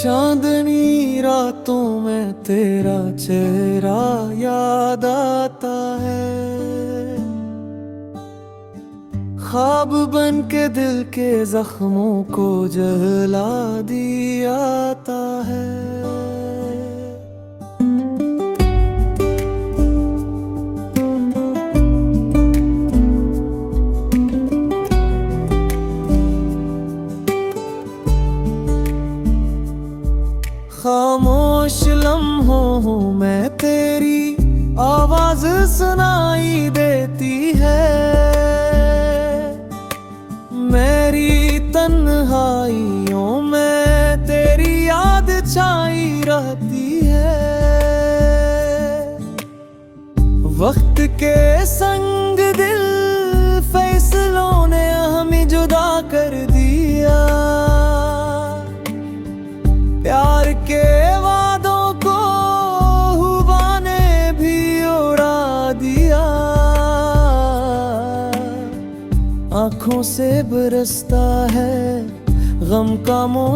चांदनी रातों में तेरा चेहरा याद आता है। ख्वाब बन के दिल के जख्मों को जला दियाता है। खामोश लम्हों में तेरी आवाज सुनाई देती है। मेरी तन्हाइयों में तेरी याद छाई रहती है। वक्त के संग दिल फैसलों ने हमें जुदा कर दिया। प्यार के वादों को हुआ ने भी उड़ा दिया। आँखों से बरसता है गम का मोती।